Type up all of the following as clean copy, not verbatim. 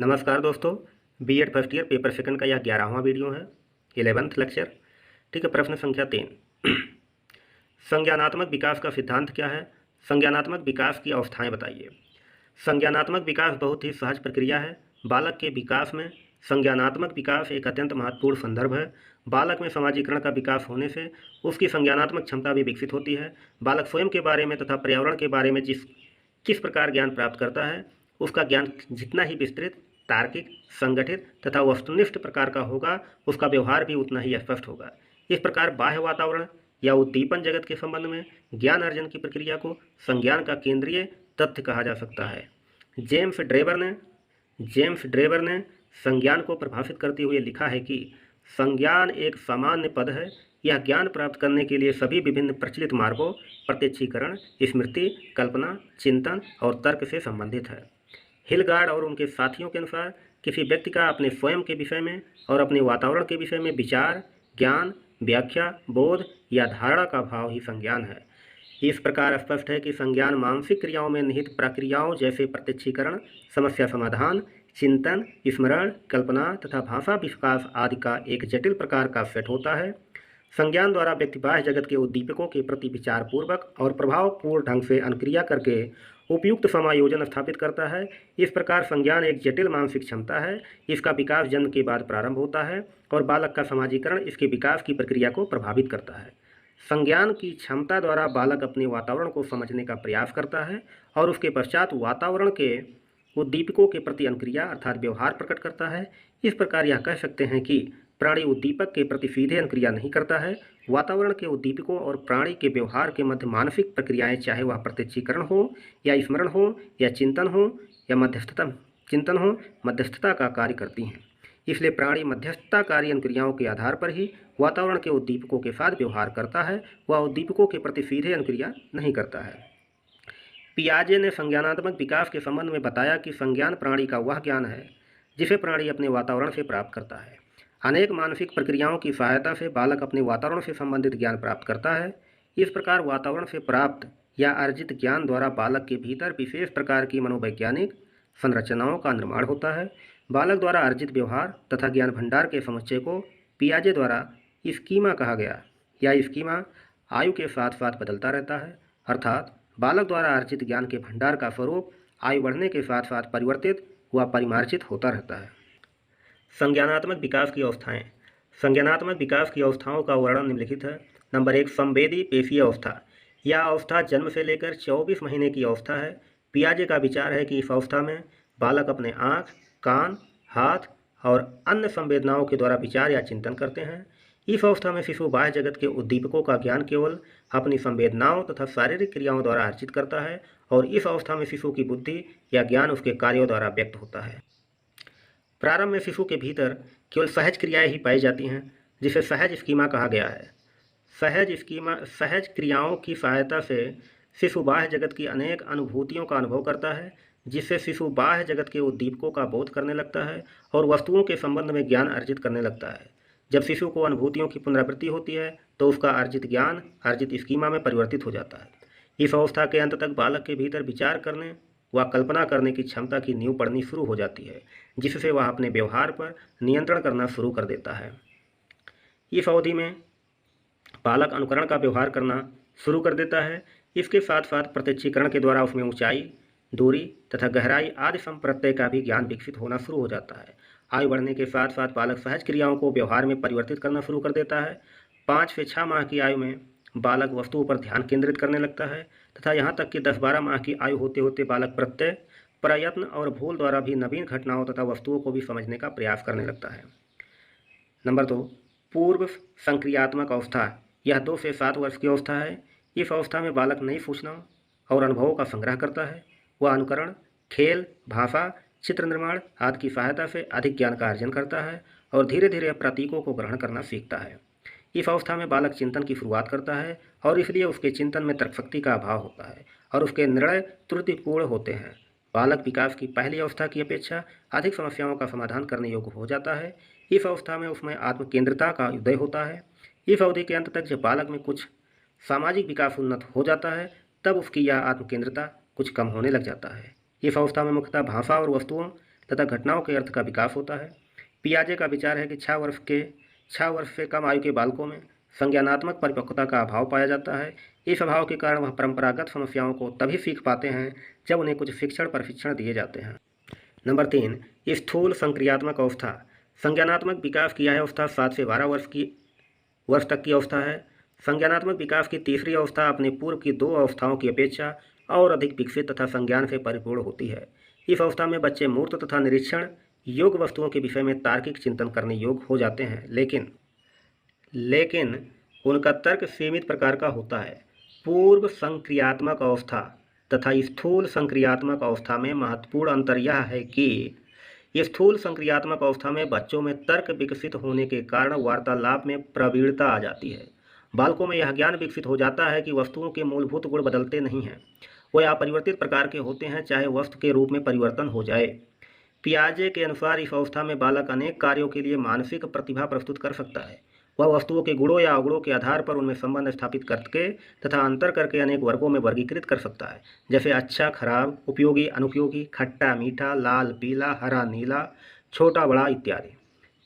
नमस्कार दोस्तों। BEd first year paper second का यह 11वां वीडियो है, 11th लेक्चर। ठीक है। प्रश्न संख्या 3। संज्ञानात्मक विकास का सिद्धांत क्या है? संज्ञानात्मक विकास की अवस्थाएं बताइए। संज्ञानात्मक विकास बहुत ही सहज प्रक्रिया है। बालक के विकास में संज्ञानात्मक विकास एक अत्यंत महत्वपूर्ण संदर्भ है। बालक में समाजीकरण का विकास होने से उसकी संज्ञानात्मक क्षमता भी विकसित होती है। बालक स्वयं के बारे में तथा पर्यावरण के बारे में किस प्रकार ज्ञान प्राप्त करता है, उसका ज्ञान जितना ही विस्तृत, तार्किक, संगठित तथा वस्तुनिष्ठ प्रकार का होगा, उसका व्यवहार भी उतना ही स्पष्ट होगा। इस प्रकार बाह्य वातावरण या उद्दीपन जगत के संबंध में ज्ञान अर्जन की प्रक्रिया को संज्ञान का केंद्रीय तथ्य कहा जा सकता है। जेम्स ड्रेबर ने संज्ञान को परिभाषित करते हुए लिखा है कि संज्ञान एक सामान्य पद है। यह ज्ञान प्राप्त करने के लिए सभी विभिन्न प्रचलित मार्गों प्रत्यक्षीकरण, स्मृति, कल्पना, चिंतन और तर्क से संबंधित है। हिलगार्ड और उनके साथियों के अनुसार किसी व्यक्ति का अपने स्वयं के विषय में और अपने वातावरण के विषय में विचार, ज्ञान, व्याख्या, बोध या धारणा का भाव ही संज्ञान है। इस प्रकार स्पष्ट है कि संज्ञान मानसिक क्रियाओं में निहित प्रक्रियाओं जैसे प्रत्यक्षीकरण, समस्या समाधान, चिंतन, स्मरण, कल्पना तथा भाषा विकास आदि का एक जटिल प्रकार का सेट होता है। संज्ञान द्वारा व्यक्ति बाह्य जगत के उद्दीपकों के प्रति विचारपूर्वक और प्रभावपूर्ण ढंग से अनुक्रिया करके उपयुक्त समायोजन स्थापित करता है। इस प्रकार संज्ञान एक जटिल मानसिक क्षमता है। इसका विकास जन्म के बाद प्रारंभ होता है और बालक का समाजीकरण इसके विकास की प्रक्रिया को प्रभावित करता है। संज्ञान की क्षमता द्वारा बालक अपने वातावरण को समझने का प्रयास करता है और उसके पश्चात वातावरण के उद्दीपकों के प्रति अनुक्रिया अर्थात व्यवहार प्रकट करता है। इस प्रकार यह कह सकते हैं कि प्राणी उद्दीपक के प्रति सीधे अनुक्रिया नहीं करता है। वातावरण के उद्दीपकों और प्राणी के व्यवहार के मध्य मानसिक प्रक्रियाएं, चाहे वह प्रत्यक्षीकरण हो या स्मरण हो या चिंतन हो, मध्यस्थता का कार्य करती हैं। इसलिए प्राणी मध्यस्थताकारी अनुक्रियाओं के आधार पर ही वातावरण के उद्दीपकों के साथ व्यवहार करता है। वह उद्दीपकों के प्रति सीधे अनुक्रिया नहीं करता है। पियाजे ने संज्ञानात्मक विकास के संबंध में बताया कि संज्ञान प्राणी का वह ज्ञान है जिसे प्राणी अपने वातावरण से प्राप्त करता है। अनेक मानसिक प्रक्रियाओं की सहायता से बालक अपने वातावरण से संबंधित ज्ञान प्राप्त करता है। इस प्रकार वातावरण से प्राप्त या अर्जित ज्ञान द्वारा बालक के भीतर विशेष प्रकार की मनोवैज्ञानिक संरचनाओं का निर्माण होता है। बालक द्वारा अर्जित व्यवहार तथा ज्ञान भंडार के समुच्चय को पियाजे द्वारा स्कीमा कहा गया। यह स्कीमा आयु के साथ साथ बदलता रहता है, अर्थात बालक द्वारा अर्जित ज्ञान के भंडार का स्वरूप आयु बढ़ने के साथ साथ परिवर्तित व परिमार्जित होता रहता है। संज्ञानात्मक विकास की अवस्थाएं। संज्ञानात्मक विकास की अवस्थाओं का वर्णन निम्नलिखित है। नंबर 1, संवेदी पेशीय अवस्था। यह अवस्था जन्म से लेकर 24 महीने की अवस्था है। पियाजे का विचार है कि इस अवस्था में बालक अपने आँख, कान, हाथ और अन्य संवेदनाओं के द्वारा विचार या चिंतन करते हैं। इस अवस्था में शिशु बाह्य जगत के उद्दीपकों का ज्ञान केवल अपनी संवेदनाओं तथा शारीरिक क्रियाओं द्वारा अर्जित करता है और इस अवस्था में शिशु की बुद्धि या ज्ञान उसके कार्यों द्वारा व्यक्त होता है। प्रारंभ में शिशु के भीतर केवल सहज क्रियाएं ही पाई जाती हैं, जिसे सहज स्कीमा कहा गया है। सहज क्रियाओं की सहायता से शिशु बाह्य जगत की अनेक अनुभूतियों का अनुभव करता है, जिससे शिशु बाह्य जगत के उद्दीपकों का बोध करने लगता है और वस्तुओं के संबंध में ज्ञान अर्जित करने लगता है। जब शिशु को अनुभूतियों की पुनरावृत्ति होती है तो उसका अर्जित ज्ञान अर्जित स्कीमा में परिवर्तित हो जाता है। इस अवस्था के अंत तक बालक के भीतर विचार करने व कल्पना करने की क्षमता की नींव पड़नी शुरू हो जाती है, जिससे वह अपने व्यवहार पर नियंत्रण करना शुरू कर देता है। इस अवधि में बालक अनुकरण का व्यवहार करना शुरू कर देता है। इसके साथ साथ प्रत्यक्षीकरण के द्वारा उसमें ऊंचाई, दूरी तथा गहराई आदि संप्रत्यय का भी ज्ञान विकसित होना शुरू हो जाता है। आयु बढ़ने के साथ साथ बालक सहज क्रियाओं को व्यवहार में परिवर्तित करना शुरू कर देता है। 5 से 6 माह की आयु में बालक वस्तुओं पर ध्यान केंद्रित करने लगता है तथा यहाँ तक कि 10-12 माह की आयु होते होते बालक प्रत्यय, प्रयत्न और भूल द्वारा भी नवीन घटनाओं तथा वस्तुओं को भी समझने का प्रयास करने लगता है। नंबर 2, पूर्व संक्रियात्मक अवस्था। यह 2 से 7 वर्ष की अवस्था है। इस अवस्था में बालक नई सूचनाओं और अनुभवों का संग्रह करता है। वह अनुकरण, खेल, भाषा, चित्र निर्माण आदि की सहायता से अधिक ज्ञान का अर्जन करता है और धीरे धीरे प्रतीकों को ग्रहण करना सीखता है। इस अवस्था में बालक चिंतन की शुरुआत करता है और इसलिए उसके चिंतन में तर्कशक्ति का अभाव होता है और उसके निर्णय त्रुटिपूर्ण होते हैं। बालक विकास की पहली अवस्था की अपेक्षा अधिक समस्याओं का समाधान करने योग्य हो जाता है। इस अवस्था में उसमें आत्मकेंद्रिता का उदय होता है। इस अवधि के अंत तक जब बालक में कुछ सामाजिक विकास उन्नत हो जाता है तब उसकी यह आत्मकेंद्रिता कुछ कम होने लग जाता है। इस अवस्था में मुख्यतः भाषा और वस्तुओं तथा घटनाओं के अर्थ का विकास होता है। पियाजे का विचार है कि 6 वर्ष से कम आयु के बालकों में संज्ञानात्मक परिपक्वता का अभाव पाया जाता है। इस अभाव के कारण वह परंपरागत समस्याओं को तभी सीख पाते हैं जब उन्हें कुछ शिक्षण प्रशिक्षण दिए जाते हैं। नंबर 3, स्थूल संक्रियात्मक अवस्था। संज्ञानात्मक विकास की यह अवस्था 7 से 12 वर्ष तक की अवस्था है। संज्ञानात्मक विकास की तीसरी अवस्था अपने पूर्व की 2 अवस्थाओं की अपेक्षा और अधिक विकसित तथा संज्ञान से परिपूर्ण होती है। इस अवस्था में बच्चे मूर्त तथा निरीक्षण योग्य वस्तुओं के विषय में तार्किक चिंतन करने योग्य हो जाते हैं, लेकिन उनका तर्क सीमित प्रकार का होता है। पूर्व संक्रियात्मक अवस्था तथा स्थूल संक्रियात्मक अवस्था में महत्वपूर्ण अंतर यह है कि स्थूल संक्रियात्मक अवस्था में बच्चों में तर्क विकसित होने के कारण वार्तालाप में प्रवीणता आ जाती है। बालकों में यह ज्ञान विकसित हो जाता है कि वस्तुओं के मूलभूत गुण बदलते नहीं हैं, वे अपरिवर्तित प्रकार के होते हैं, चाहे वस्तु के रूप में परिवर्तन हो जाए। पियाजे के अनुसार इस अवस्था में बालक अनेक कार्यों के लिए मानसिक प्रतिभा प्रस्तुत कर सकता है। वह वस्तुओं के गुणों या अवगुणों के आधार पर उनमें संबंध स्थापित करके तथा अंतर करके अनेक वर्गों में वर्गीकृत कर सकता है, जैसे अच्छा खराब, उपयोगी अनुपयोगी, खट्टा मीठा, लाल पीला, हरा नीला, छोटा बड़ा इत्यादि।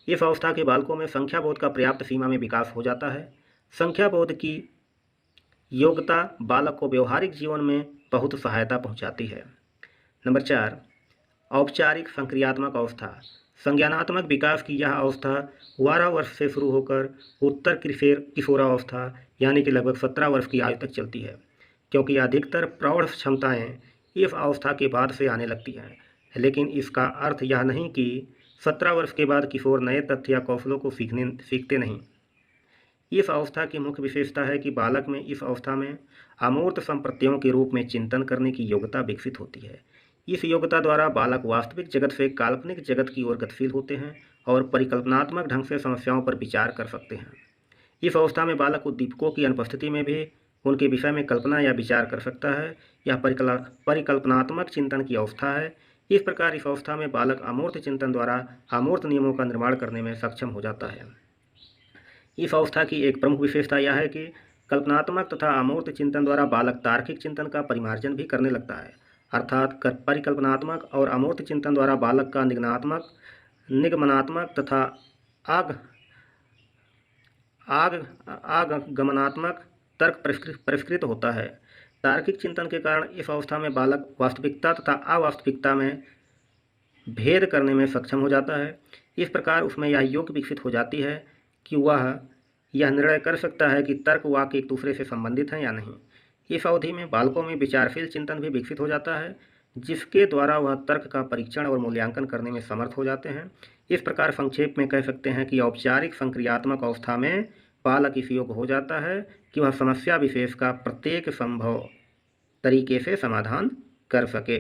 इस अवस्था के बालकों में संख्या बोध का पर्याप्त सीमा में विकास हो जाता है। संख्या बोध की योग्यता बालक को व्यवहारिक जीवन में बहुत सहायता पहुंचाती है। नंबर 4, औपचारिक संक्रियात्मक अवस्था। संज्ञानात्मक विकास की यह अवस्था 12 वर्ष से शुरू होकर उत्तर किशोरावस्था यानी कि लगभग 17 वर्ष की आयु तक चलती है, क्योंकि अधिकतर प्रौढ़ क्षमताएं इस अवस्था के बाद से आने लगती हैं। लेकिन इसका अर्थ यह नहीं कि 17 वर्ष के बाद किशोर नए तथ्य या कौशलों को सीखते नहीं। इस अवस्था की मुख्य विशेषता है कि बालक में इस अवस्था में अमूर्त संप्रत्ययों के रूप में चिंतन करने की योग्यता विकसित होती है। इस योग्यता द्वारा बालक वास्तविक जगत से काल्पनिक जगत की ओर गतिशील होते हैं और परिकल्पनात्मक ढंग से समस्याओं पर विचार कर सकते हैं। इस अवस्था में बालक उद्दीपकों की अनुपस्थिति में भी उनके विषय में कल्पना या विचार कर सकता है। यह परिकल्पनात्मक चिंतन की अवस्था है। इस प्रकार इस अवस्था में बालक अमूर्त चिंतन द्वारा अमूर्त नियमों का निर्माण करने में सक्षम हो जाता है। इस अवस्था की एक प्रमुख विशेषता यह है कि कल्पनात्मक तथा अमूर्त चिंतन द्वारा बालक तार्किक चिंतन का परिमार्जन भी करने लगता है, अर्थात परिकल्पनात्मक और अमूर्त चिंतन द्वारा बालक का निगमनात्मक तथा आगमनात्मक तर्क परिष्कृत होता है। तार्किक चिंतन के कारण इस अवस्था में बालक वास्तविकता तथा अवास्तविकता में भेद करने में सक्षम हो जाता है। इस प्रकार उसमें यह योग्य विकसित हो जाती है कि वह यह निर्णय कर सकता है कि तर्क वाक्य एक दूसरे से संबंधित हैं या नहीं। इस अवधि में बालकों में विचारशील चिंतन भी विकसित हो जाता है, जिसके द्वारा वह तर्क का परीक्षण और मूल्यांकन करने में समर्थ हो जाते हैं। इस प्रकार संक्षेप में कह सकते हैं कि औपचारिक संक्रियात्मक अवस्था में बालक इस योग्य हो जाता है कि वह समस्या विशेष का प्रत्येक संभव तरीके से समाधान कर सके।